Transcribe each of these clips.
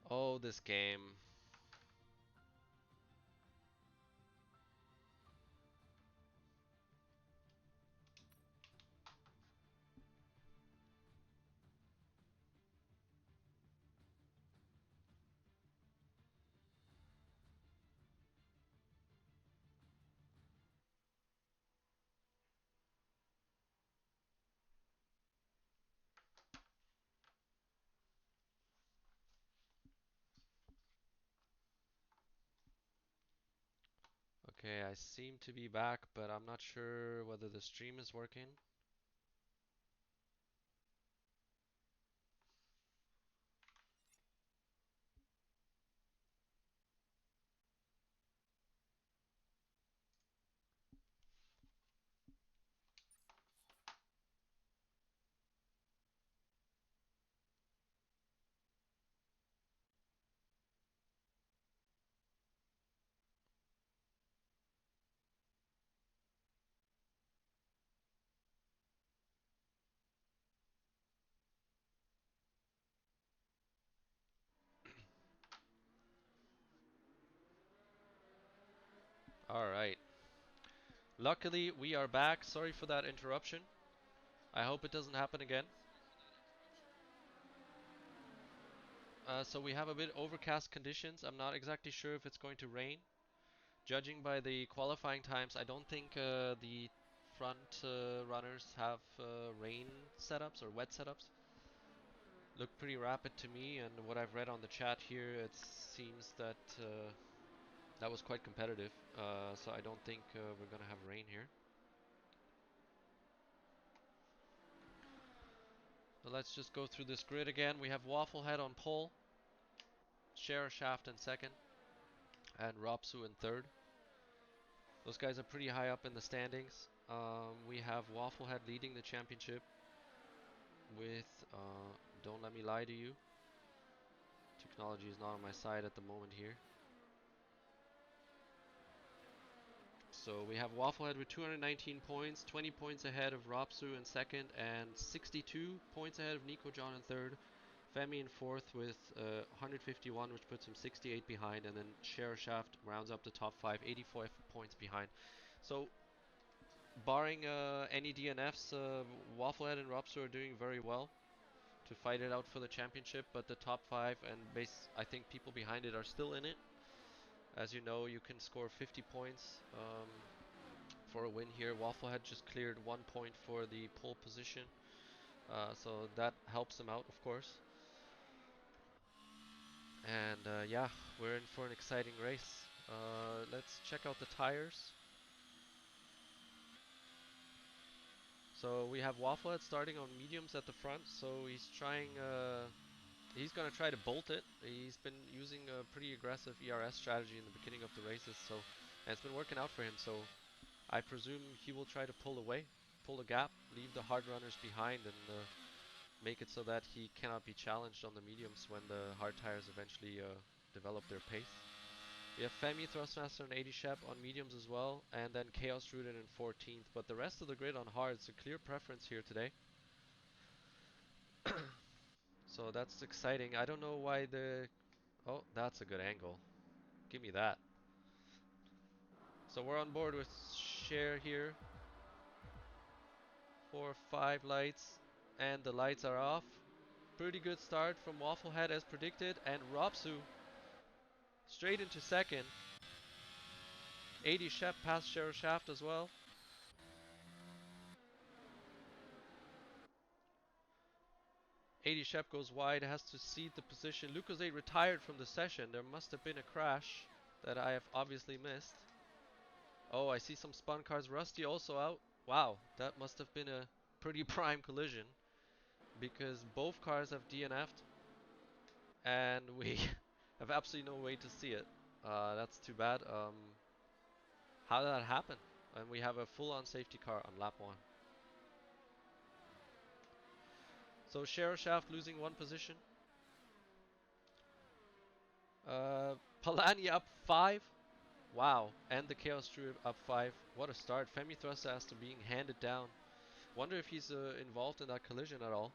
Oh, this game. Okay, I seem to be back, but I'm not sure whether the stream is working. Alright. Luckily, we are back. Sorry for that interruption. I hope it doesn't happen again. So we have a bit overcast conditions. I'm not exactly sure if it's going to rain. Judging by the qualifying times, I don't think the front runners have rain setups or wet setups. Look pretty rapid to me, and what I've read on the chat here, it seems that that was quite competitive. So I don't think we're gonna have rain here. So let's just go through this grid again. We have Wafflehead on pole, Share Shaft in second, and Ropsu in third. Those guys are pretty high up in the standings. We have Wafflehead leading the championship with, don't let me lie to you, technology is not on my side at the moment here. So we have Wafflehead with 219 points, 20 points ahead of Ropsu in second, and 62 points ahead of Nico John in third. Femi in fourth with 151, which puts him 68 behind, and then Share Shaft rounds up the top five, 84 points behind. So, barring any DNFs, Wafflehead and Ropsu are doing very well to fight it out for the championship, but the top five and I think people behind it are still in it. As you know, you can score 50 points for a win here. Wafflehead just cleared 1 point for the pole position, so that helps them out, of course. And yeah, we're in for an exciting race. Let's check out the tires. So we have Wafflehead starting on mediums at the front, so he's trying. He's gonna try to bolt it. He's been using a pretty aggressive ERS strategy in the beginning of the races, so and it's been working out for him. So I presume he will try to pull away, pull the gap, leave the hard runners behind, and make it so that he cannot be challenged on the mediums when the hard tires eventually develop their pace. We have Femi, Thrustmaster, and 80 Shep on mediums as well, and then Chaos Rooted in 14th. But the rest of the grid on hards, a clear preference here today. So that's exciting. I don't know why the... Oh, that's a good angle. Give me that. So we're on board with Share here. 4, 5 lights, and the lights are off. Pretty good start from Wafflehead as predicted, and Ropsu straight into second. 80 Shep past Share Shaft as well. 80 Shep goes wide, has to cede the position. Lucozade retired from the session. There must have been a crash that I have obviously missed. Oh, I see some spun cars. Rusty also out. Wow, that must have been a pretty prime collision because both cars have DNF'd and we have absolutely no way to see it. That's too bad. How did that happen? And we have a full-on safety car on lap 1. So Share Shaft losing 1 position. Palani up 5. Wow, and the Chaos Druid up 5. What a start. Femi Thruster as to being handed down. Wonder if he's involved in that collision at all.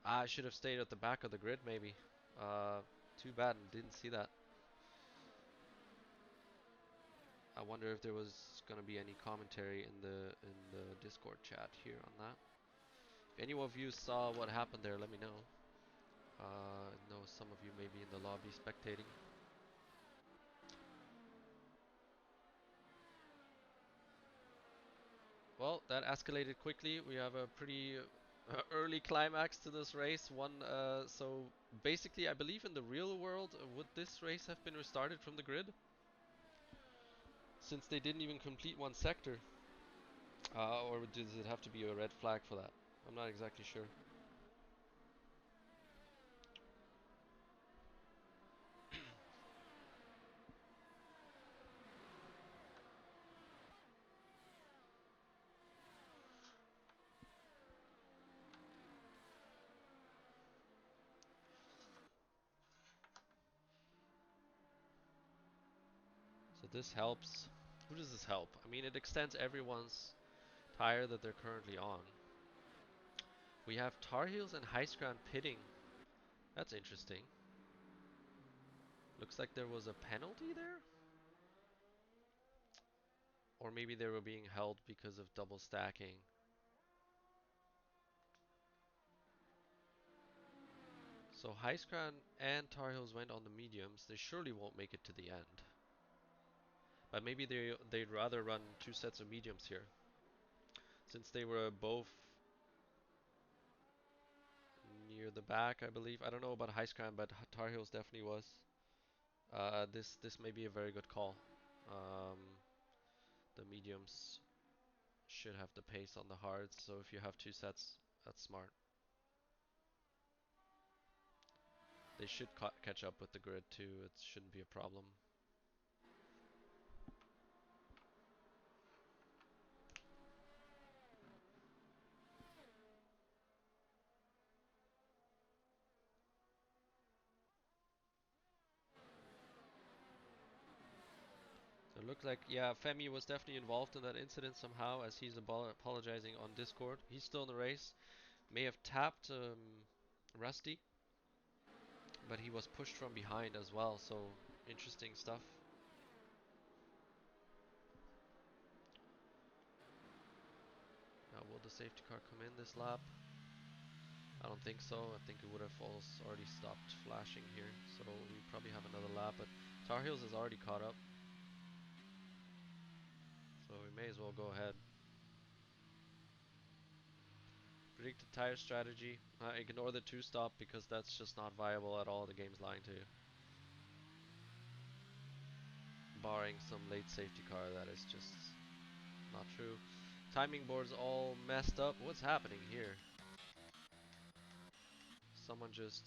I should have stayed at the back of the grid maybe. Too bad, didn't see that. I wonder if there was gonna be any commentary in the Discord chat here on that. If any of you saw what happened there, let me know. I know some of you may be in the lobby spectating. Well, that escalated quickly. We have a pretty early climax to this race. So basically, I believe in the real world, would this race have been restarted from the grid? Since they didn't even complete one sector. Or does it have to be a red flag for that? I'm not exactly sure. So this helps. Who does this help? I mean, it extends everyone's tire that they're currently on. We have Tar Heels and High Ground pitting. That's interesting. Looks like there was a penalty there? Or maybe they were being held because of double stacking. So High Ground and Tar Heels went on the mediums. They surely won't make it to the end. But maybe they'd rather run two sets of mediums here. Since they were both near the back, I believe. I don't know about High Scram, but Tar Heels definitely was. This may be a very good call. Um, the mediums should have the pace on the hards, so if you have two sets, that's smart. They should catch up with the grid too. It shouldn't be a problem. So it looked like, yeah, Femi was definitely involved in that incident somehow, as he's apologizing on Discord. He's still in the race. May have tapped Rusty, but he was pushed from behind as well, so interesting stuff. Now, will the safety car come in this lap? I don't think so. I think it would have already stopped flashing here, so we probably have another lap, but Tar Heels is already caught up, so we may as well go ahead. Predicted tire strategy. Ignore the two stop because that's just not viable at all. The game's lying to you. Barring some late safety car, that is just not true. Timing board's all messed up. What's happening here? Someone just...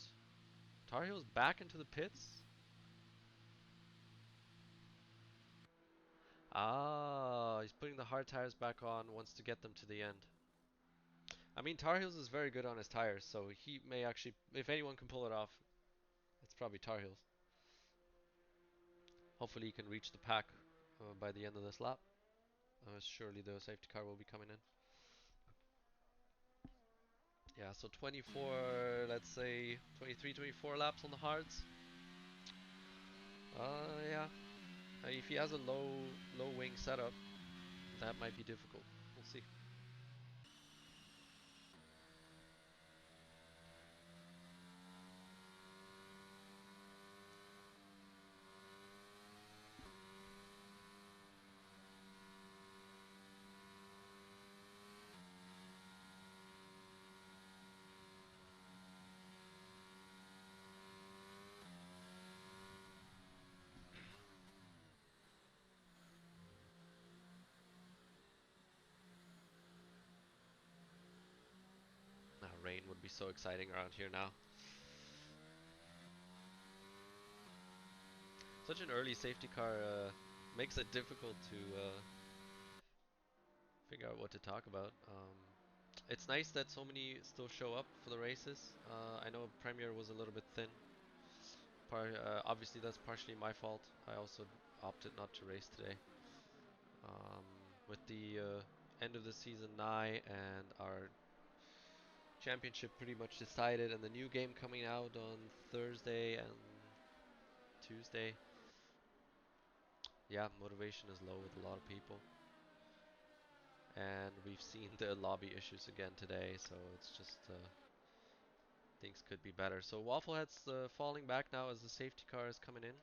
Tar Heels back into the pits? Ah, he's putting the hard tires back on, wants to get them to the end. I mean, Tar Heels is very good on his tires, so he may actually, if anyone can pull it off, it's probably Tar Heels. Hopefully he can reach the pack by the end of this lap. Surely the safety car will be coming in. Yeah, so 24, let's say 23, 24 laps on the hards. Yeah. If he has a low wing setup, that might be difficult. We'll see. Rain would be so exciting around here now. Such an early safety car makes it difficult to figure out what to talk about. It's nice that so many still show up for the races. I know Premier was a little bit thin. Obviously, that's partially my fault. I also opted not to race today. With the end of the season nigh and our championship pretty much decided, and the new game coming out on Thursday and Tuesday. Yeah, motivation is low with a lot of people. And we've seen the lobby issues again today, so it's just things could be better. So Wafflehead's falling back now as the safety car is coming in.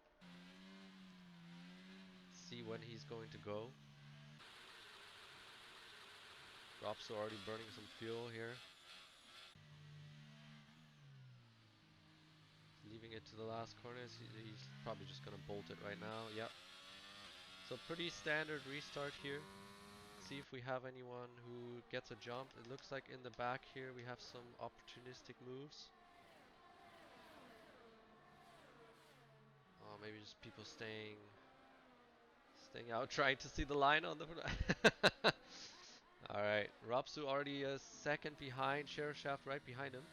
See when he's going to go. Drops are already burning some fuel here. Leaving it to the last corner. He's probably just gonna bolt it right now. Yep. So pretty standard restart here. See if we have anyone who gets a jump. It looks like in the back here we have some opportunistic moves. Oh, maybe just people staying out, trying to see the line on the. All right, Rapsu already a second behind. Sheriff Shaft right behind him.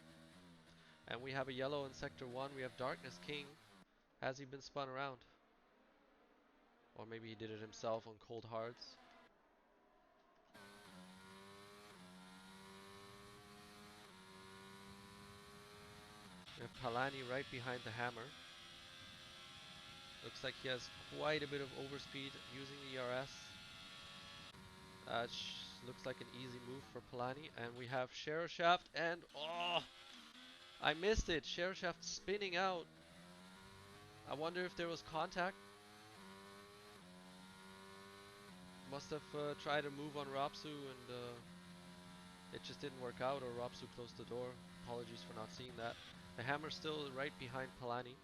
And we have a yellow in sector 1. We have Darkness King. Has he been spun around? Or maybe he did it himself on cold hards. We have Palani right behind the hammer. Looks like he has quite a bit of overspeed using the ERS. Looks like an easy move for Palani. And we have Sheriff Shaft and oh! I missed it! Sheriff Shaft spinning out. I wonder if there was contact. Must have tried a move on Rapsu and it just didn't work out, or Rapsu closed the door. Apologies for not seeing that. The hammer's still right behind Palani.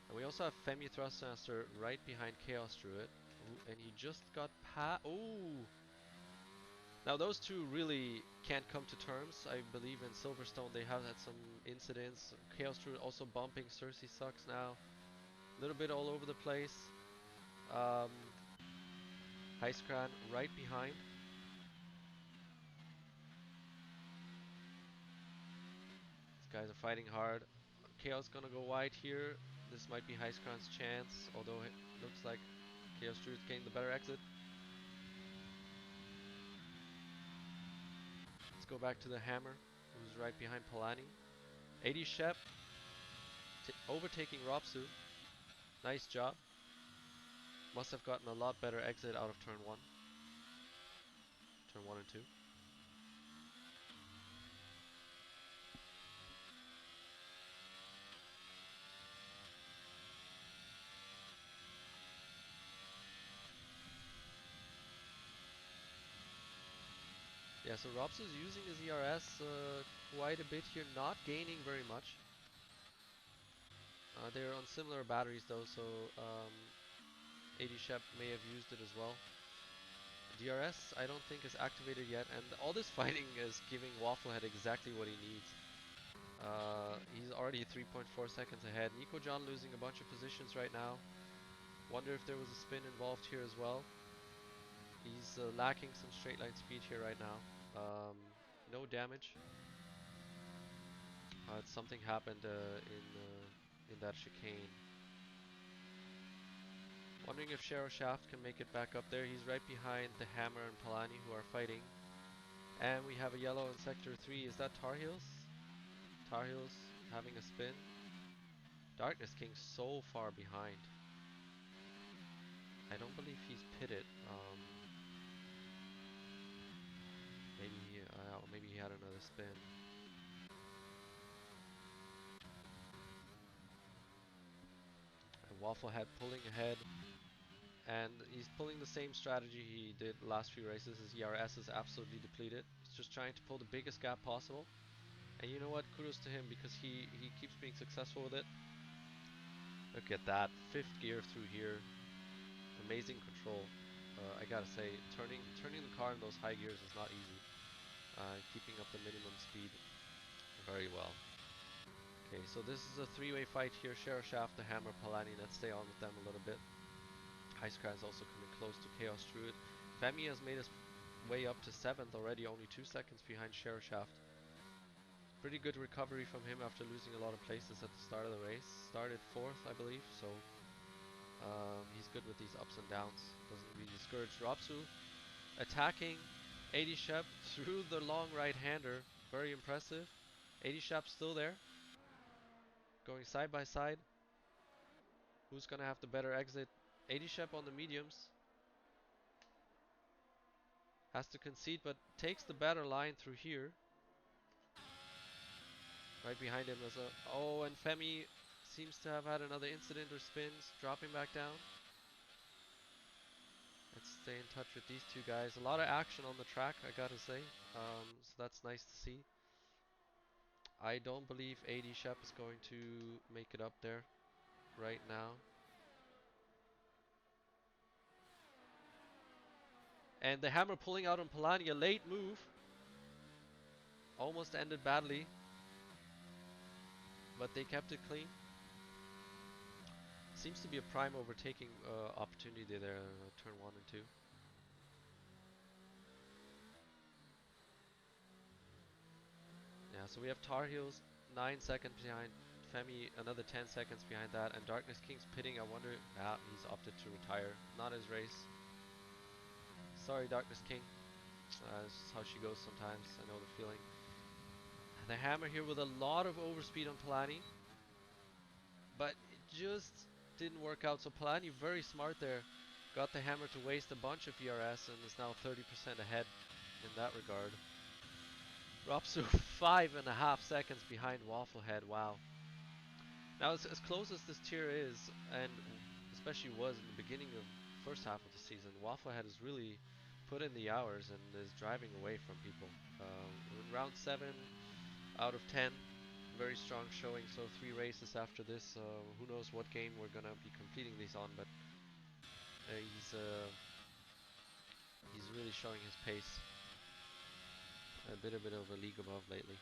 And we also have Femi Thrustmaster right behind Chaos Druid. Ooh, and he just got ooh! Now those two really can't come to terms. I believe in Silverstone they have had some incidents. Chaos Druid also bumping. Cersei sucks now. A little bit all over the place. Heiskran right behind. These guys are fighting hard. Chaos gonna go wide here. This might be Heiskran's chance, although it looks like Chaos Druid's getting the better exit. Let's go back to the hammer, who's right behind Palani. 80 Shep overtaking Rapsu. Nice job. Must have gotten a lot better exit out of turn 1. Turn 1 and 2. Yeah, so Rapsu's using his ERS quite a bit here, not gaining very much. They're on similar batteries though, so 80 Shep may have used it as well. DRS I don't think is activated yet, and all this fighting is giving Wafflehead exactly what he needs. He's already 3.4 seconds ahead. Nico John losing a bunch of positions right now. Wonder if there was a spin involved here as well. He's lacking some straight line speed here right now. No damage. Something happened in that chicane. Wondering if Sheriff Shaft can make it back up there. He's right behind the Hammer and Palani who are fighting. And we have a yellow in sector 3. Is that Tar Heels? Tar Heels having a spin. Darkness King so far behind. I don't believe he's pitted. Maybe he had another spin. And Wafflehead pulling ahead. And he's pulling the same strategy he did the last few races. His ERS is absolutely depleted. He's just trying to pull the biggest gap possible. And you know what? Kudos to him because he keeps being successful with it. Look at that. 5th gear through here. Amazing control. I gotta say, turning the car in those high gears is not easy. Keeping up the minimum speed very well. Okay, so this is a 3-way fight here. Sheriff Shaft, the Hammer, Palani. Let's stay on with them a little bit. Heiskran is also coming close to Chaos Druid. Femi has made his way up to 7th already, only 2 seconds behind Sheriff Shaft. Pretty good recovery from him after losing a lot of places at the start of the race. Started 4th, I believe, so he's good with these ups and downs. Doesn't be discouraged. Rapsu attacking 80 Shep through the long right-hander. Very impressive. 80 Shap's still there. Going side by side. Who's gonna have the better exit? 80 Shep on the mediums. Has to concede, but takes the better line through here. Right behind him is a... Oh, and Femi seems to have had another incident or spins. Dropping back down. Let's stay in touch with these two guys. A lot of action on the track, I gotta say. So that's nice to see. I don't believe 80 Shep is going to make it up there right now. And the hammer pulling out on Polani, a late move. Almost ended badly. But they kept it clean. Seems to be a prime overtaking opportunity there, turn 1 and 2. Yeah, so we have Tar Heels 9 seconds behind, Femi another 10 seconds behind that, and Darkness King's pitting. I wonder, he's opted to retire. Not his race. Sorry, Darkness King. This is how she goes sometimes. I know the feeling. The hammer here with a lot of overspeed on Polani, but it just didn't work out. So Polani very smart there. Got the hammer to waste a bunch of ERS and is now 30% ahead in that regard. Ropsu 5.5 seconds behind Wafflehead. Wow. Now as close as this tier is, and especially was in the beginning of first half of the season, Wafflehead has really put in the hours and is driving away from people. In round 7 out of 10, very strong showing. So 3 races after this. Who knows what game we're gonna be completing these on, but he's really showing his pace. A bit of a league above lately.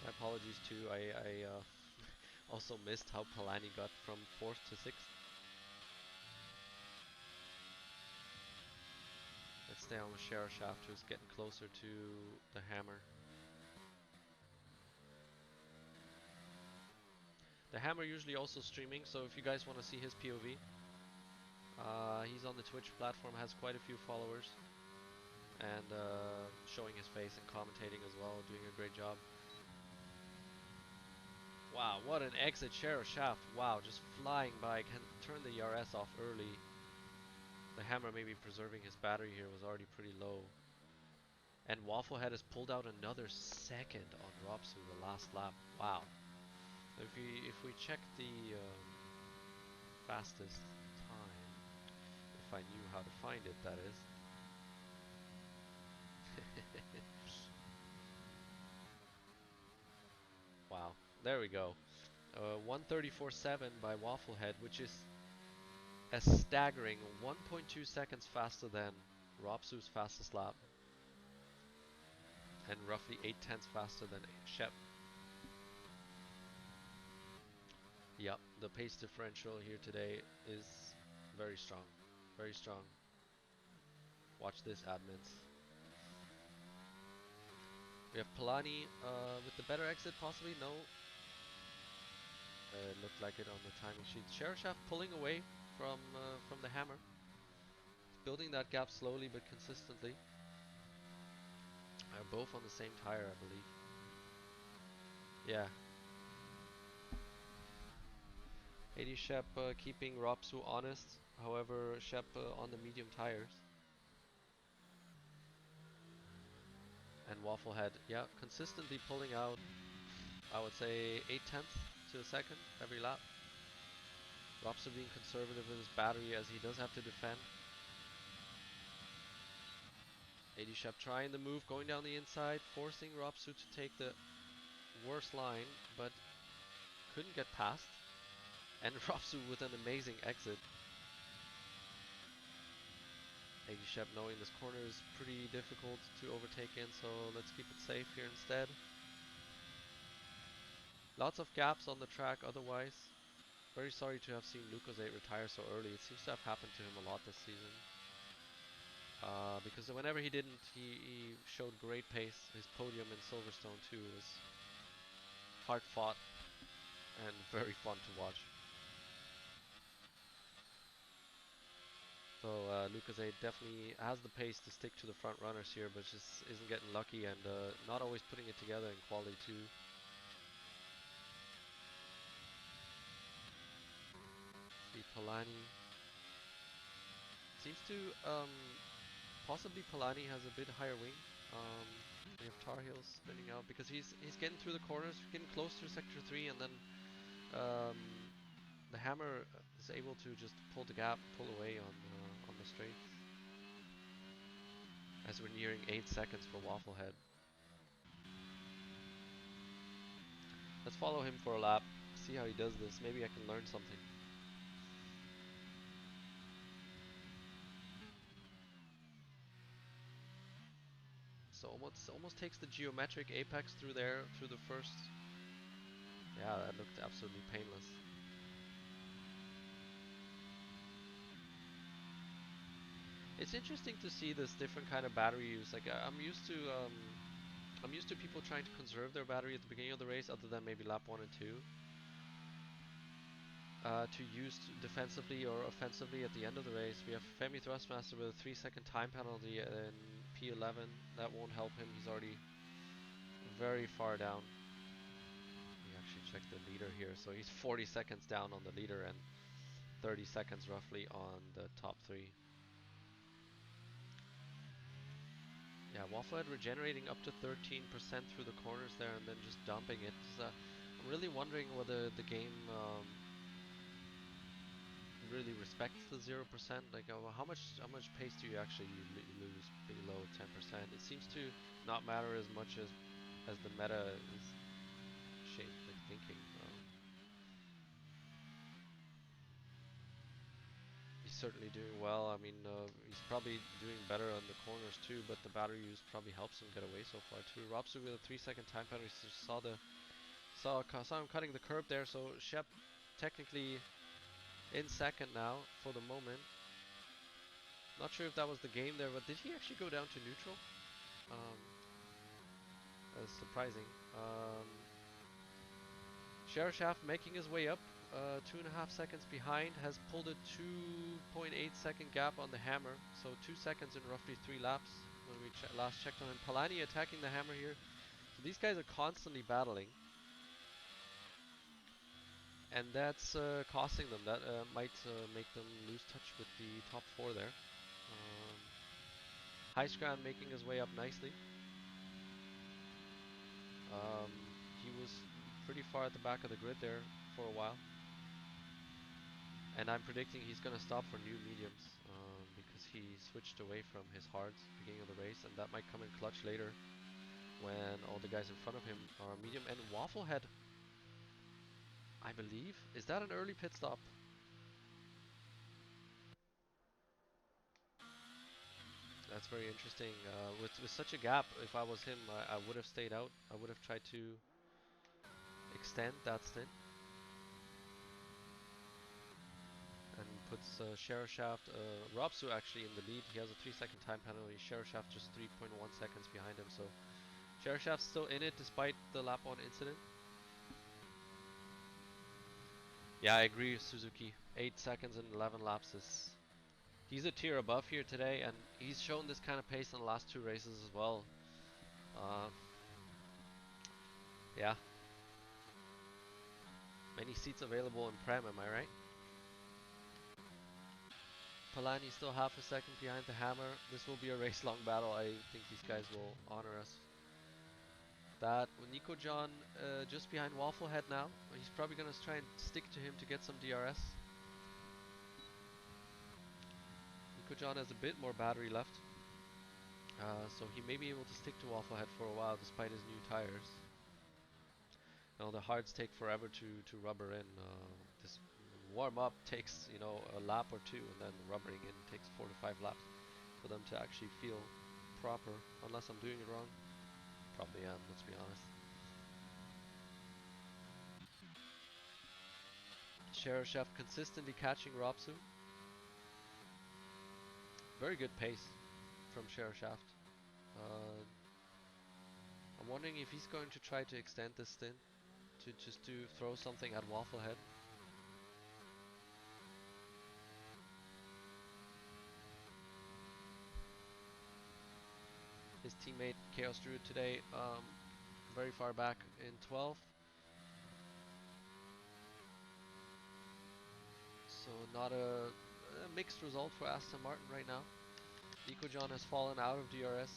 My apologies too. I also missed how Polani got from 4th to 6th. Let's stay on with Shara Shaft, who's getting closer to the hammer. The hammer usually also streaming, so if you guys want to see his POV, he's on the Twitch platform, has quite a few followers, and showing his face and commentating as well, doing a great job. Wow, what an exit, Shara Shaft. Wow, just flying by, can turn the ERS off early. The hammer maybe preserving his battery here was already pretty low. And Wafflehead has pulled out another second on Ropsu the last lap. Wow. If we check the fastest time, if I knew how to find it, that is. Wow, there we go. 1:34.7 by Wafflehead, which is a staggering 1.2 seconds faster than Ropsu's fastest lap, and roughly 0.8 faster than Shep. Yep, the pace differential here today is very strong. Very strong. Watch this, admins. We have Polani with the better exit, possibly. No. It looked like it on the timing sheet. Sherashaft pulling away from the hammer. Building that gap slowly but consistently. Both on the same tire, I believe. Yeah. 80 Shep keeping Ropsu honest. However, Shep on the medium tires. And Wafflehead, yeah, consistently pulling out, I would say, 0.8 to a second every lap. Ropsu being conservative with his battery as he does have to defend. 80 Shep trying the move, going down the inside, forcing Ropsu to take the worst line, but couldn't get past. And Ropsu with an amazing exit. 80 Shep knowing this corner is pretty difficult to overtake in, so let's keep it safe here instead. Lots of gaps on the track otherwise. Very sorry to have seen Lucozade retire so early. It seems to have happened to him a lot this season. Because whenever he didn't, he showed great pace. His podium in Silverstone too was hard fought and very fun to watch. So Lucas definitely has the pace to stick to the front runners here, but just isn't getting lucky and not always putting it together in quality too. See Palani seems to possibly Palani has a bit higher wing. Um, we have Tar Heels spinning out because he's getting through the corners, getting close to sector 3, and then um, the hammer is able to just pull the gap, pull away on the straights. As we're nearing 8 seconds for Wafflehead. Let's follow him for a lap, see how he does this. Maybe I can learn something. So almost takes the geometric apex through there, through the first. Yeah, that looked absolutely painless. It's interesting to see this different kind of battery use. Like I'm used to people trying to conserve their battery at the beginning of the race, other than maybe lap 1 and 2. To use defensively or offensively at the end of the race. We have Femi Thrustmaster with a 3-second time penalty in P11. That won't help him. He's already very far down. We actually checked the leader here. So he's 40 seconds down on the leader and 30 seconds roughly on the top 3. Yeah, Wafflehead regenerating up to 13% through the corners there and then just dumping it. I'm really wondering whether the game really respects the 0%. Like, how much pace do you actually lose below 10%? It seems to not matter as much as the meta is like thinking. He's certainly doing well. I mean, he's probably doing better on the corners too, but the battery use probably helps him get away so far too. Robsu with a 3-second time penalty. Saw him cutting the curb there. So Shep technically in second now for the moment. Not sure if that was the game there, but did he actually go down to neutral? Um, that's surprising. Sherashaft making his way up, 2.5 seconds behind, has pulled a 2.8 second gap on the hammer, so 2 seconds in roughly 3 laps when we last checked on him. Palani attacking the hammer here. So these guys are constantly battling, and that's costing them. That might make them lose touch with the top 4 there. Highscran making his way up nicely. Um, he was pretty far at the back of the grid there for a while. And I'm predicting he's going to stop for new mediums because he switched away from his hards beginning of the race, and that might come in clutch later when all the guys in front of him are medium. And Wafflehead, I believe, is that an early pit stop? That's very interesting. With such a gap, if I was him, I would have stayed out. I would have tried to extend that stint. And puts Sherashaft, Robsu actually in the lead. He has a 3-second time penalty. Sherashaft just 3.1 seconds behind him. So Sherashaft's still in it despite the lap 1 incident. Yeah, I agree with Suzuki. 8 seconds and 11 laps is... He's a tier above here today, and he's shown this kind of pace in the last 2 races as well. Uh, yeah. Many seats available in Prem, am I right? Palani still half a second behind the hammer. This will be a race-long battle. I think these guys will honor us. That Nico John just behind Wafflehead now. He's probably going to try and stick to him to get some DRS. Nico John has a bit more battery left. So he may be able to stick to Wafflehead for a while despite his new tires. Now the hards take forever to rubber in. This warm up takes a lap or 2, and then rubbering in takes 4 to 5 laps for them to actually feel proper. Unless I'm doing it wrong, probably am. Let's be honest. Sherashaft consistently catching Robsu. Very good pace. from Share Shaft. I'm wondering if he's going to try to extend this stint to throw something at Wafflehead. His teammate Chaos Druid today, very far back in 12th. So not a mixed result for Aston Martin right now. Nico John has fallen out of DRS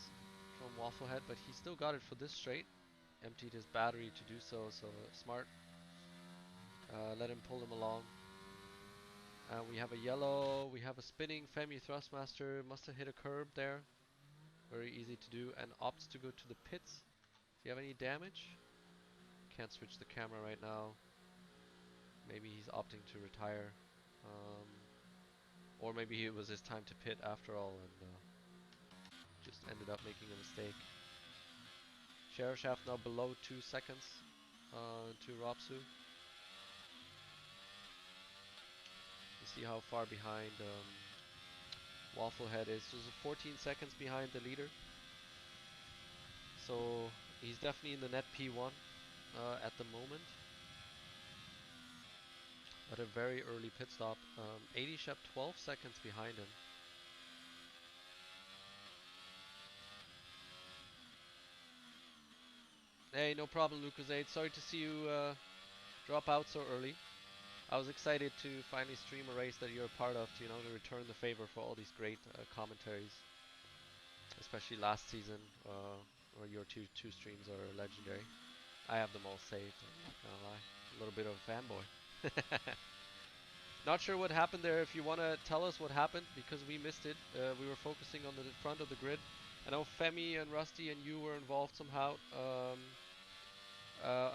from Wafflehead, but he still got it for this straight. Emptied his battery to do so, so smart. Let him pull him along. We have a yellow, we have a spinning Femi Thrustmaster, must have hit a curb there. Very easy to do, and opts to go to the pits. Do you have any damage? Can't switch the camera right now. Maybe he's opting to retire. Or maybe it was his time to pit after all and just ended up making a mistake. Share Shaft now below 2 seconds to Ropsu. You see how far behind Wafflehead is. So 14 seconds behind the leader. So he's definitely in the net P1 at the moment. But a very early pit stop. 80 Shep 12 seconds behind him. Hey, no problem, Lucas8. Sorry to see you drop out so early. I was excited to finally stream a race that you're a part of, to, you know, to return the favor for all these great commentaries. Especially last season, where your two streams are legendary. I have them all saved, I'm not gonna lie. A little bit of a fanboy. Not sure what happened there. If you want to tell us what happened, because we missed it. We were focusing on the front of the grid. I know Femi and Rusty and you were involved somehow.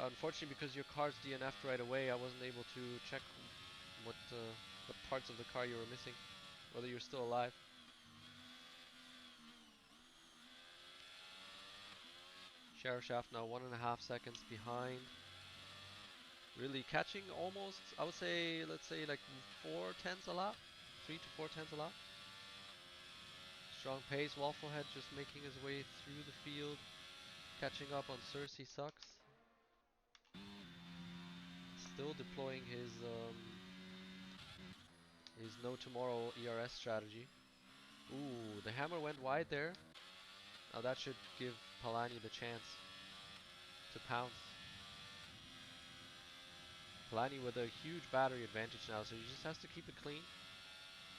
Unfortunately, because your car's DNF'd right away, I wasn't able to check what parts of the car you were missing, whether you're still alive. Share Shaft now 1.5 seconds behind. Really catching almost, I would say, let's say like 4/10 a lap, 3 to 4/10 a lap. Strong pace. Wafflehead just making his way through the field, catching up on Cersei Sucks. Still deploying his no tomorrow ERS strategy. Ooh, the hammer went wide there. Now that should give Palani the chance to pounce. Palani with a huge battery advantage now, so he just has to keep it clean.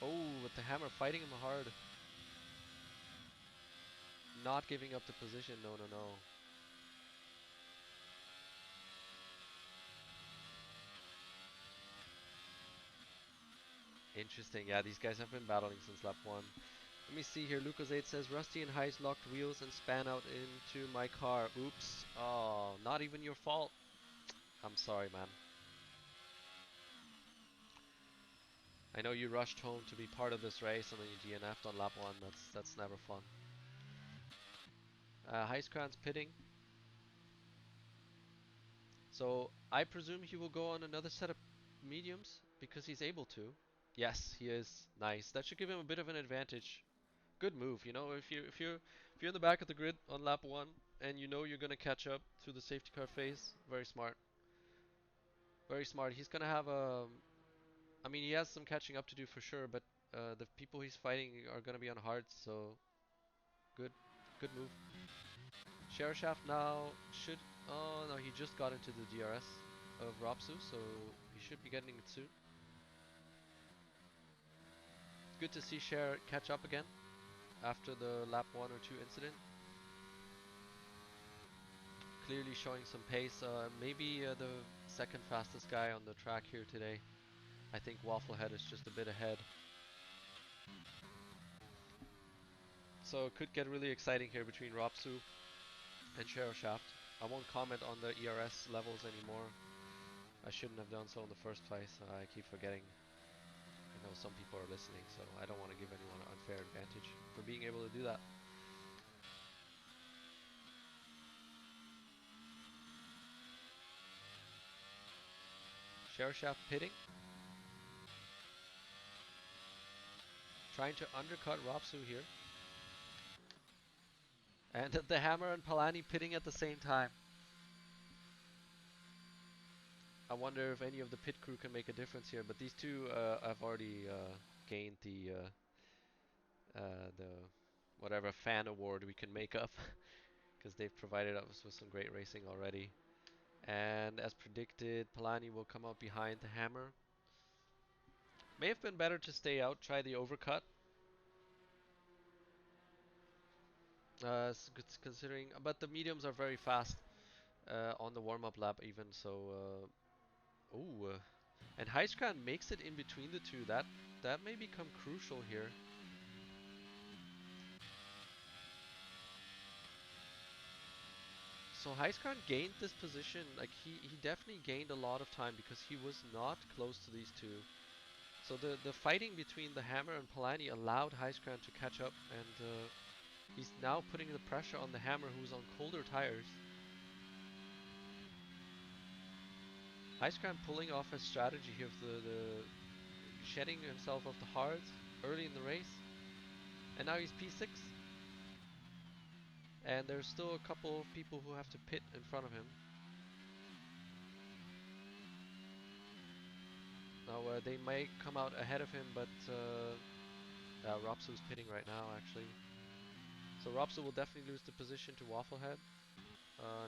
Oh, with the hammer fighting him hard. Not giving up the position, no, no, no. Interesting, yeah, these guys have been battling since lap 1. Let me see here, Lucas8 says, Rusty and Heist locked wheels and span out into my car. Oops. Oh, not even your fault. I'm sorry, man. I know you rushed home to be part of this race and then you DNF'd on lap 1. That's never fun. Heistkran's pitting. So I presume he will go on another set of mediums because he's able to. Yes, he is. Nice. That should give him a bit of an advantage. Good move, you know, if you're in the back of the grid on lap 1 and you know you're gonna catch up through the safety car phase, very smart. Very smart. He's gonna have a I mean, he has some catching up to do for sure, but the people he's fighting are gonna be on hards, so good move. Share Shaft now should oh no, he just got into the DRS of Ropsu, so he should be getting it soon. Good to see Share catch up again after the lap 1 or 2 incident. Clearly showing some pace. Maybe the second fastest guy on the track here today. I think Wafflehead is just a bit ahead. So it could get really exciting here between Ropsu and Share Shaft. I won't comment on the ERS levels anymore. I shouldn't have done so in the first place. I keep forgetting. I know some people are listening, so I don't want to give anyone an unfair advantage for being able to do that. Share Shaft pitting. Trying to undercut Ropsu here. And the Hammer and Palani pitting at the same time. I wonder if any of the pit crew can make a difference here, but these two have already gained the whatever fan award we can make up because they've provided us with some great racing already. And as predicted, Palani will come out behind the Hammer. May have been better to stay out, try the overcut. Considering, but the mediums are very fast on the warm-up lap even. So, and Heiskan makes it in between the two. That may become crucial here. So Heiskan gained this position. Like he definitely gained a lot of time because he was not close to these two. So the fighting between the Hammer and Palani allowed Heiskan to catch up, and he's now putting the pressure on the Hammer, who's on colder tires. Heiskan pulling off his strategy here of the shedding himself of the hards early in the race, and now he's P6. And there's still a couple of people who have to pit in front of him. Now they may come out ahead of him, but Ropsu's pitting right now actually. So Ropsu will definitely lose the position to Wafflehead.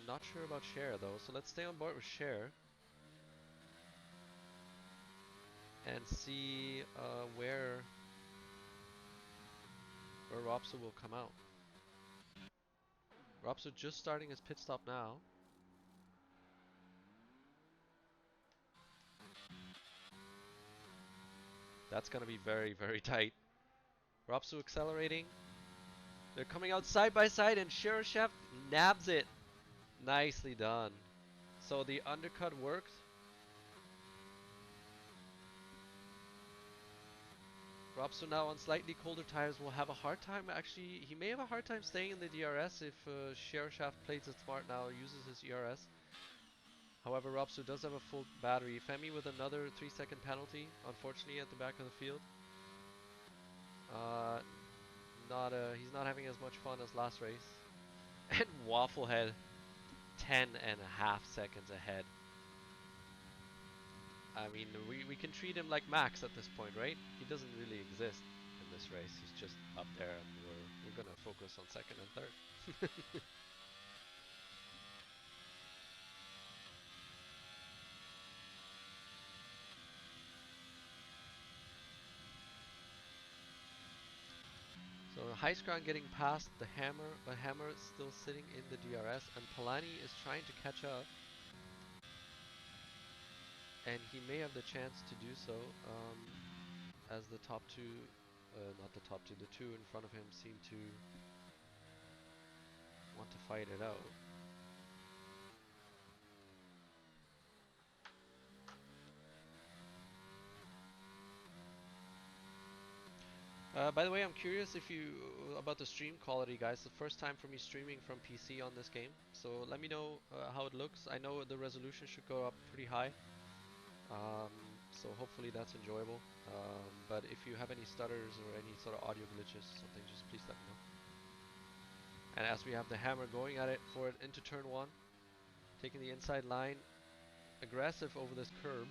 Not sure about Cher though, so let's stay on board with Cher and see where Ropsu will come out. Ropsu just starting his pit stop now. That's gonna be very, very tight. Ropsu accelerating. They're coming out side by side, and Chef nabs it. Nicely done. So the undercut worked. Ropsu now on slightly colder tires will have a hard time. Actually, he may have a hard time staying in the DRS if Shaft plays it smart now, uses his ERS. However, Ropsu does have a full battery. Femi with another 3-second penalty, unfortunately, at the back of the field. He's not having as much fun as last race. And Wafflehead, 10.5 seconds ahead. I mean, we can treat him like Max at this point, right? He doesn't really exist in this race. He's just up there, and we're gonna focus on second and third. So Highscrown getting past the Hammer, but Hammer is still sitting in the DRS, and Palani is trying to catch up. And he may have the chance to do so, as the top two, not the top two, the two in front of him seem to want to fight it out. By the way, I'm curious if you about the stream quality, guys. The first time for me streaming from PC on this game, so let me know how it looks. I know the resolution should go up pretty high, so hopefully that's enjoyable. But if you have any stutters or any sort of audio glitches, something, just please let me know. And as we have the Hammer going at it for it into turn one, taking the inside line, aggressive over this curb,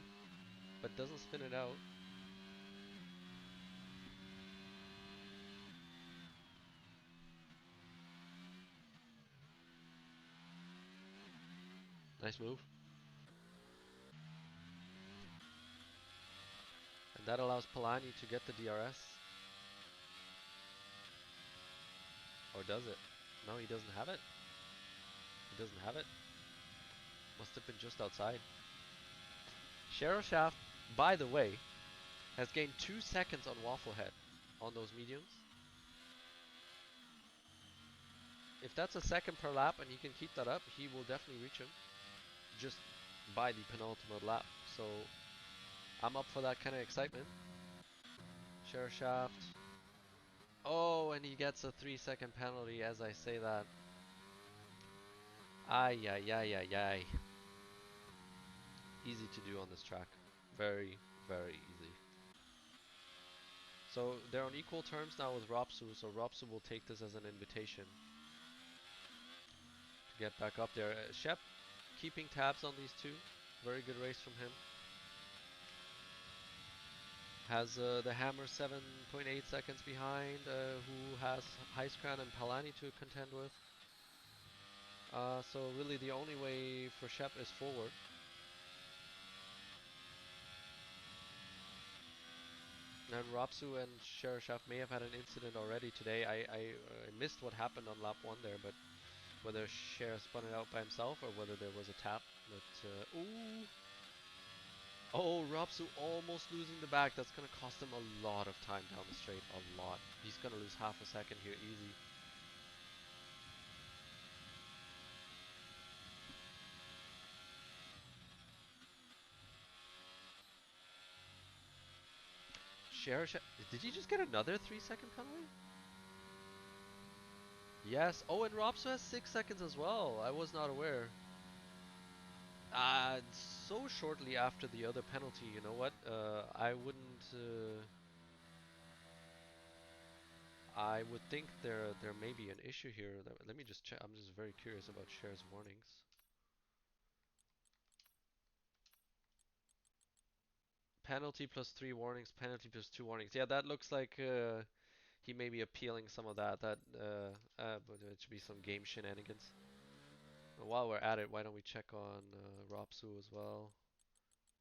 but doesn't spin it out. Nice move. And that allows Palani to get the DRS. Or does it? No, he doesn't have it. He doesn't have it. Must have been just outside. Shaft, by the way, has gained 2 seconds on Wafflehead on those mediums. If that's a second per lap and he can keep that up, he will definitely reach him just by the penultimate lap. So I'm up for that kind of excitement. Shaft. Oh, and he gets a 3-second penalty as I say that. Ay, ay, ay, ay, ay. Easy to do on this track. Very, very easy. So they're on equal terms now with Ropsu, so Ropsu will take this as an invitation. get back up there. Shep keeping tabs on these two. Very good race from him. Has the Hammer 7.8 seconds behind, who has Heiskran and Palani to contend with. So really the only way for Shep is forward. And Rapsu and Shereshaf may have had an incident already today. I missed what happened on lap 1 there, but whether Sher spun it out by himself or whether there was a tap. But, ooh! Oh, Rapsu almost losing the back. That's going to cost him a lot of time down the straight. A lot. He's going to lose half a second here, easy. Shereshaf, did he just get another 3-second penalty? Yes. Oh, and Rapsu has 6 seconds as well. I was not aware. So shortly after the other penalty, you know what? I wouldn't. I would think there may be an issue here. Let me just check. I'm just very curious about Cher's warnings. Penalty plus 3 warnings. Penalty plus 2 warnings. Yeah, that looks like he may be appealing some of that. But it should be some game shenanigans. But while we're at it, why don't we check on Rapsu as well?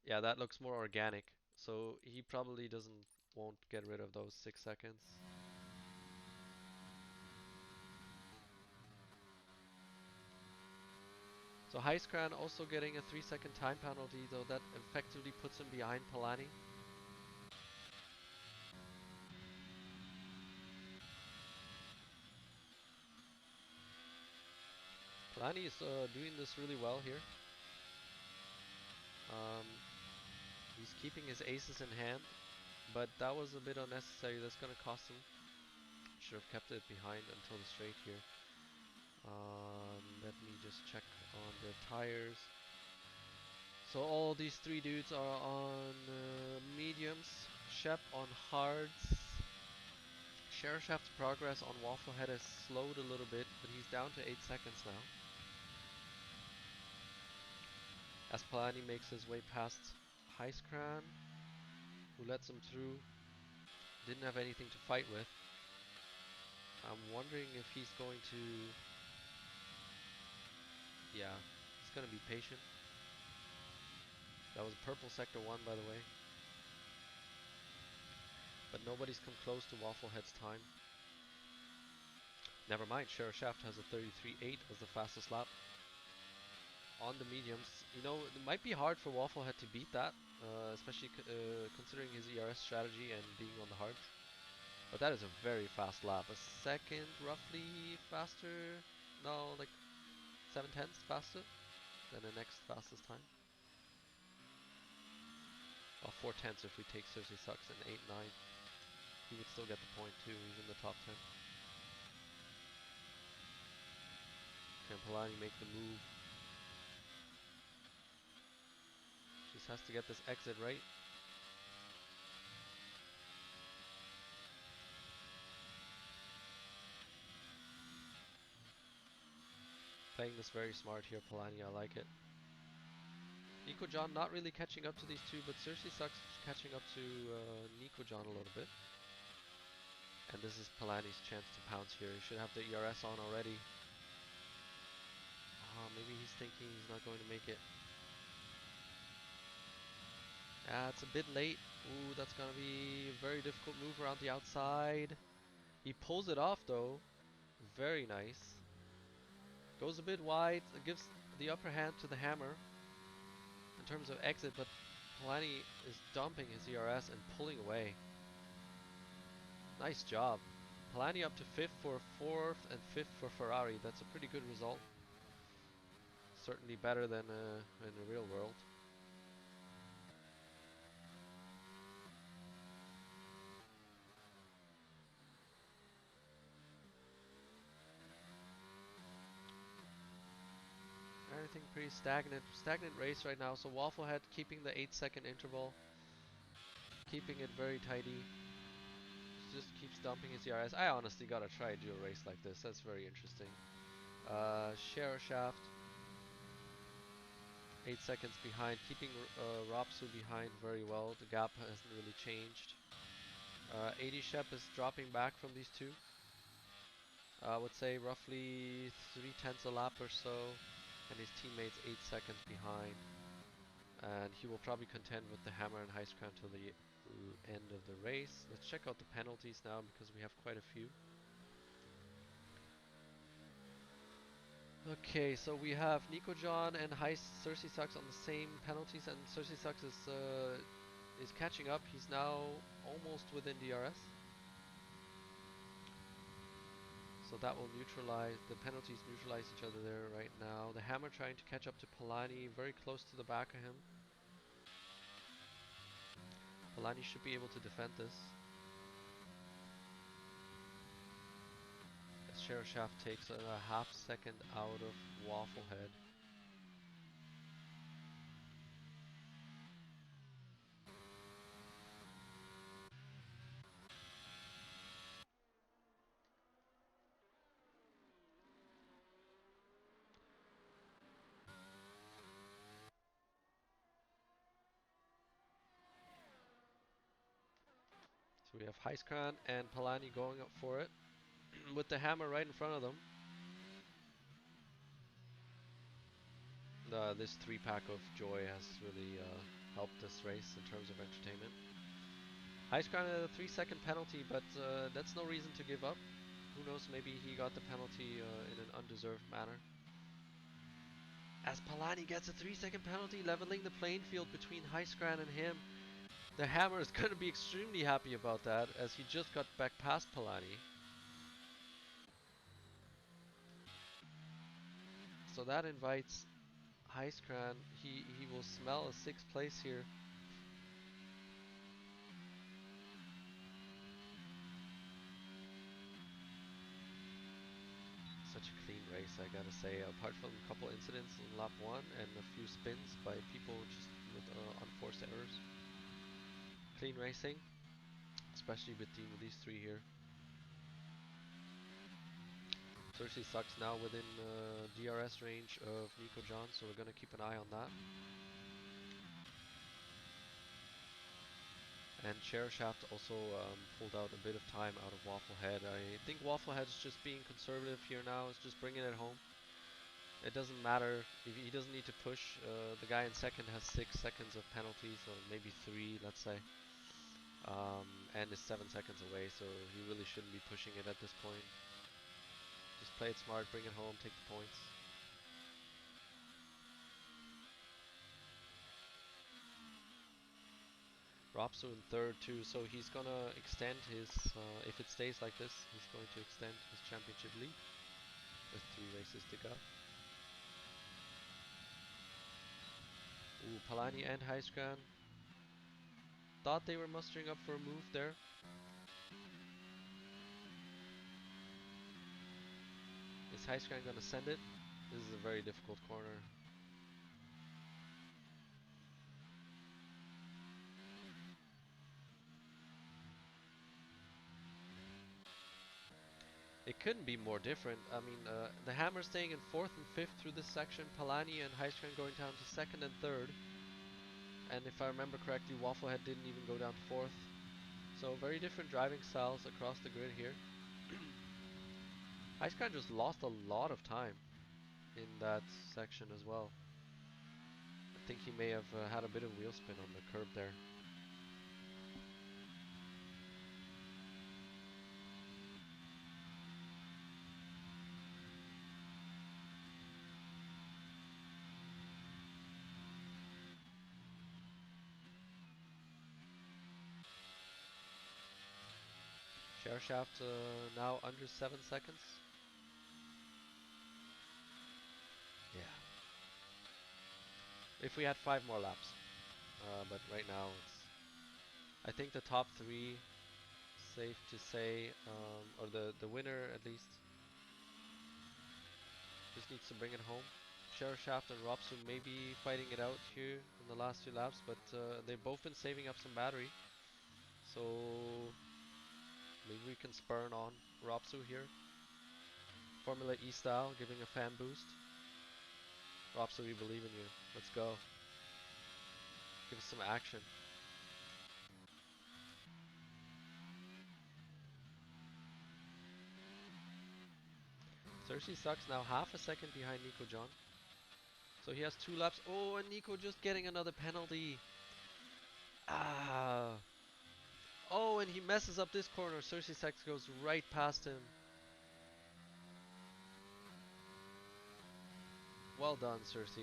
Yeah, that looks more organic. So he probably won't get rid of those 6 seconds. So Heiskran also getting a 3-second time penalty, though that effectively puts him behind Palani. Palani is doing this really well here. Um, he's keeping his aces in hand, but that was a bit unnecessary. That's going to cost him. Should have kept it behind until the straight here. Let me just check on the tires. So all these 3 dudes are on mediums. Shep on hards. Shereshaf's progress on Wafflehead has slowed a little bit, but he's down to 8 seconds now. As Palani makes his way past Heiskran, who lets him through. Didn't have anything to fight with. I'm wondering if he's going to... Yeah, he's going to be patient. That was purple sector 1, by the way. But nobody's come close to Wafflehead's time. Never mind, Shereshaf has a 33.8 as the fastest lap. On the mediums. You know, it might be hard for Wafflehead to beat that, especially considering his ERS strategy and being on the hard. But that is a very fast lap. A second roughly faster, no, like 7/10 faster than the next fastest time. Well, 4/10 if we take Cersei Sucks and 8-9. He would still get the point too, he's in the top 10. Can Palani make the move? Just has to get this exit right. Playing this very smart here, Palani, I like it. Nico John not really catching up to these two, but Cersei Sucks catching up to Nico John a little bit. And this is Palani's chance to pounce here. He should have the ERS on already. Oh, maybe he's thinking he's not going to make it. It's a bit late. Ooh, that's going to be a very difficult move around the outside. He pulls it off though. Very nice. Goes a bit wide. It gives the upper hand to the Hammer in terms of exit, but Palani is dumping his ERS and pulling away. Nice job. Palani up to 5th for 4th and 5th for Ferrari. That's a pretty good result. Certainly better than in the real world. Everything pretty stagnant race right now. So Wafflehead keeping the 8-second interval, keeping it very tidy. Just keeps dumping his ERS. I honestly gotta try a dual race like this. That's very interesting. Share Shaft 8 seconds behind, keeping Ropsu behind very well. The gap hasn't really changed. 80 Shep is dropping back from these two. I would say roughly 3/10 a lap or so, and his teammates 8 seconds behind. And he will probably contend with the Hammer and High Crown till the end of the race. Let's check out the penalties now because we have quite a few. Okay, so we have Nico John and Cersei Sucks on the same penalties, and Cersei Sucks is catching up. He's now almost within DRS. So that will neutralize, the penalties neutralize each other there right now. The Hammer trying to catch up to Polani, very close to the back of him. Polani should be able to defend this. As Sheriff Shaft takes a half second out of Wafflehead. So we have Heiskran and Polani going up for it with the Hammer right in front of them. This 3-pack of Joy has really helped this race in terms of entertainment. Heiskran had a 3-second penalty, but that's no reason to give up. Who knows, maybe he got the penalty in an undeserved manner. As Polani gets a 3-second penalty, leveling the playing field between Heiskran and him. The Hammer is going to be extremely happy about that, as he just got back past Polani. So that invites Heiskran. He will smell a 6th place here. Such a clean race, I gotta say. Apart from a couple incidents in lap 1 and a few spins by people just with unforced errors. Clean racing, especially between these three here. Cersei Sucks now within DRS range of Nico John, so we're gonna keep an eye on that. And Shaft also pulled out a bit of time out of Wafflehead. I think Wafflehead is just being conservative here now, is just bringing it home. It doesn't matter, if he doesn't need to push. The guy in second has 6 seconds of penalties, or maybe 3, let's say. And is 7 seconds away, so he really shouldn't be pushing it at this point. Just play it smart, bring it home, take the points. Ropsu in third too, so he's gonna extend his, if it stays like this, he's going to extend his championship lead with 3 races to go. Ooh, Palani and Heiskran thought they were mustering up for a move there. Is Heiskran gonna send it? This is a very difficult corner. It couldn't be more different. I mean, the Hammer staying in 4th and 5th through this section, Palani and Heiskran going down to 2nd and 3rd. And if I remember correctly, Wafflehead didn't even go down to 4th. So very different driving styles across the grid here. Heiskran just lost a lot of time in that section as well. I think he may have had a bit of wheel spin on the curb there. Shaft now under 7 seconds. Yeah. If we had 5 more laps. But right now it's... I think the top 3, safe to say, or the winner at least, just needs to bring it home. Shaft and Ropsu may be fighting it out here in the last 2 laps, but they've both been saving up some battery. So maybe we can spurn on Ropsu here. Formula E style, giving a fan boost. Robso, we believe in you. Let's go. Give us some action. Cersei sucks now half a second behind Nico John. So he has 2 laps. Oh, and Nico just getting another penalty. Ah. Oh, and he messes up this corner. Cersei Sex goes right past him. Well done, Cersei.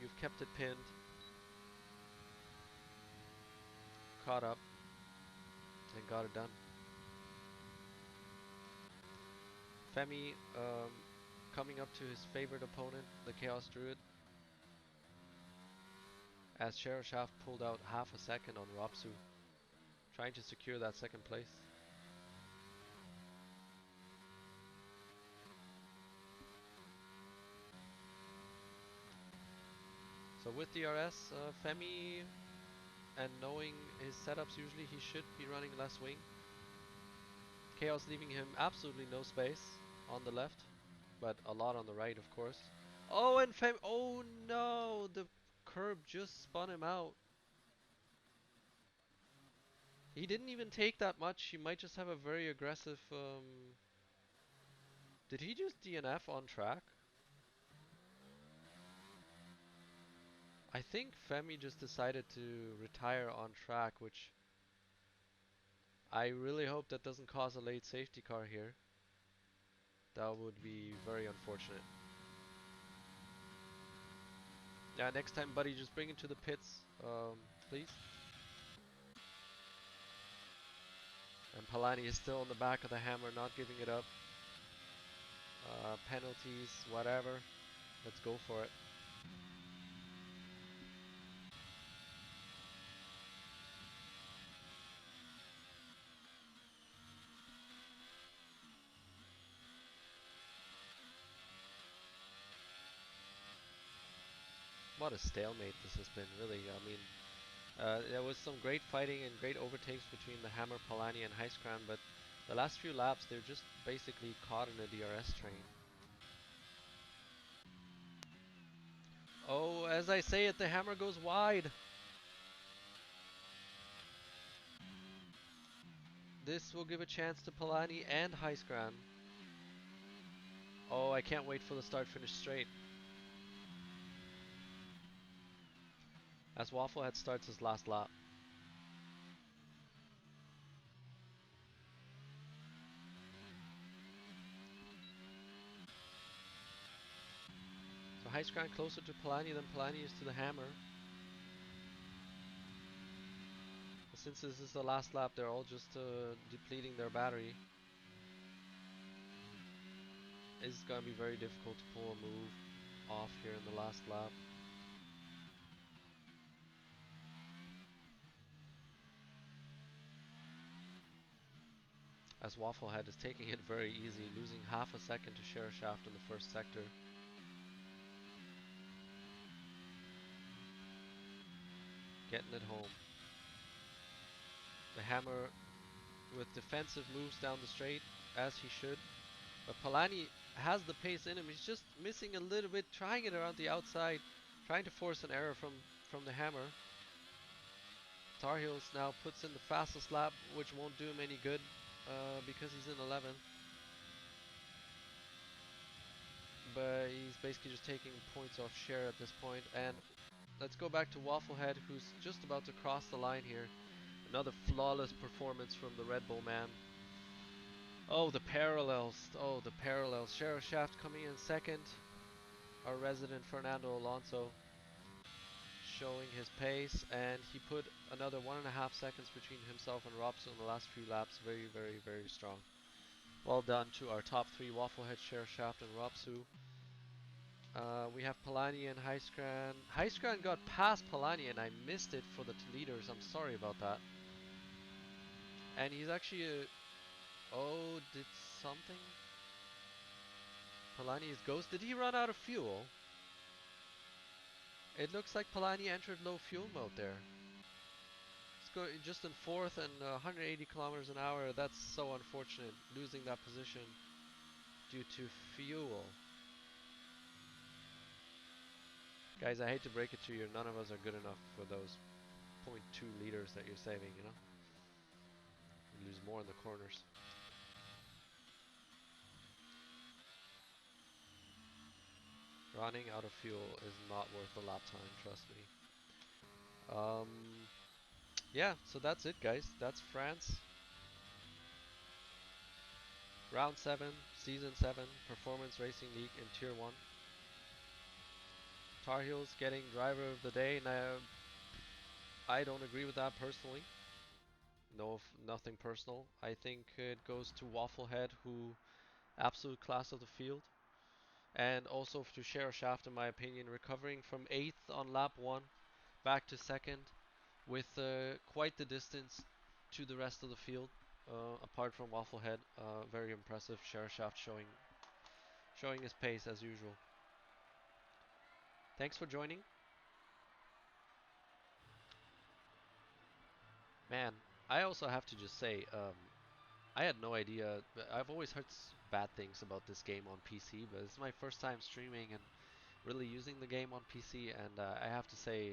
You've kept it pinned. Caught up. And got it done. Femi coming up to his favorite opponent, the Chaos Druid. As Sheriff Shaft pulled out half a second on Robsu, trying to secure that second place. So with DRS, Femi, and knowing his setups, usually he should be running less wing. Chaos leaving him absolutely no space on the left, but a lot on the right, of course. Oh, and Femi, oh no, the curb just spun him out. He didn't even take that much. He might just have a very aggressive. Did he just DNF on track? I think Femi just decided to retire on track, which I really hope that doesn't cause a late safety car here. That would be very unfortunate. Yeah, next time, buddy, just bring it to the pits, please. And Palani is still in the back of the hammer, not giving it up. Penalties, whatever. Let's go for it. What a stalemate this has been, really. I mean, there was some great fighting and great overtakes between the Hammer, Palani, and Highscran, but the last few laps, they're just basically caught in a DRS train. Oh, as I say it, the Hammer goes wide. This will give a chance to Palani and Highscran. Oh, I can't wait for the start-finish straight. As Wafflehead starts his last lap. So Highscran closer to Palani than Palani is to the Hammer. But since this is the last lap, they're all just depleting their battery. It's going to be very difficult to pull a move off here in the last lap. As Wafflehead is taking it very easy, losing half a second to Share Shaft in the first sector. Getting it home. The Hammer with defensive moves down the straight, as he should. But Palani has the pace in him. He's just missing a little bit, trying it around the outside, trying to force an error from the Hammer. Tar Heels now puts in the fastest lap, which won't do him any good because he's in 11th. But he's basically just taking points off Share at this point. And let's go back to Wafflehead, who's just about to cross the line here. Another flawless performance from the Red Bull man. Oh, the parallels. Oh, the parallels. Sheriff Shaft coming in second. Our resident Fernando Alonso showing his pace, and he put another 1.5 seconds between himself and Robson in the last few laps. Very, very, very strong. Well done to our top 3, Wafflehead, Sheriff Shaft, and Robsu. We have Palani and Highscran. Highscran got past Palani and I missed it for the leaders. I'm sorry about that. And he's actually oh, did something? Palani is ghost. Did he run out of fuel? It looks like Palani entered low fuel mode there. It's going just in 4th and 180 kilometers an hour. That's so unfortunate, losing that position. due to fuel. Guys, I hate to break it to you, none of us are good enough for those zero point 0.2 liters that you're saving, you know? You lose more in the corners. Running out of fuel is not worth the lap time, trust me. Um, yeah, so that's it, guys. That's France. Round 7, Season 7, Performance Racing League in Tier 1. Tar Heels getting Driver of the Day. Now, I don't agree with that personally. No, nothing personal. I think it goes to Wafflehead, who absolute class of the field. And also to Share Shaft, in my opinion, recovering from 8th on lap 1 back to 2nd with quite the distance to the rest of the field. Apart from Wafflehead, very impressive. Share Shaft showing his pace as usual. Thanks for joining. Man, I also have to just say, I had no idea. I've always heard bad things about this game on PC, but it's my first time streaming and really using the game on PC, and I have to say,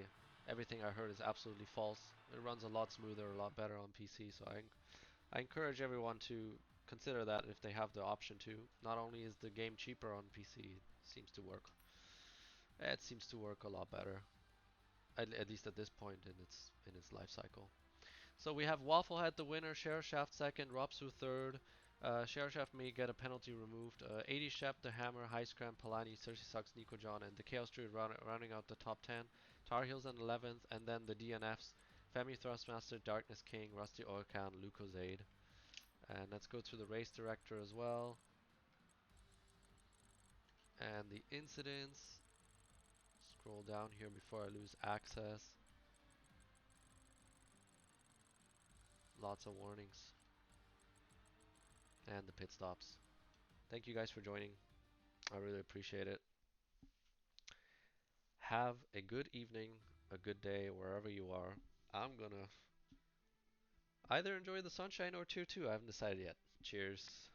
everything I heard is absolutely false. It runs a lot smoother, a lot better on PC, so I encourage everyone to consider that if they have the option to. Not only is the game cheaper on PC, it seems to work a lot better, at least at this point in its life cycle. So we have Wafflehead the winner, Shaft second, Ropsu third. Shaft may get a penalty removed. 80 Shep, the Hammer, High Scram, Palani, Cersei Sucks, Nico John, and the Chaos Druid rounding out the top 10. Tar Heels in 11th, and then the DNFs, Femi Thrustmaster, Darkness King, Rusty Orkan, Lucozade. And let's go to the race director as well. And the incidents. Scroll down here before I lose access. Lots of warnings. And the pit stops. Thank you guys for joining. I really appreciate it. Have a good evening, a good day, wherever you are. I'm gonna either enjoy the sunshine or Tier 2. I haven't decided yet. Cheers.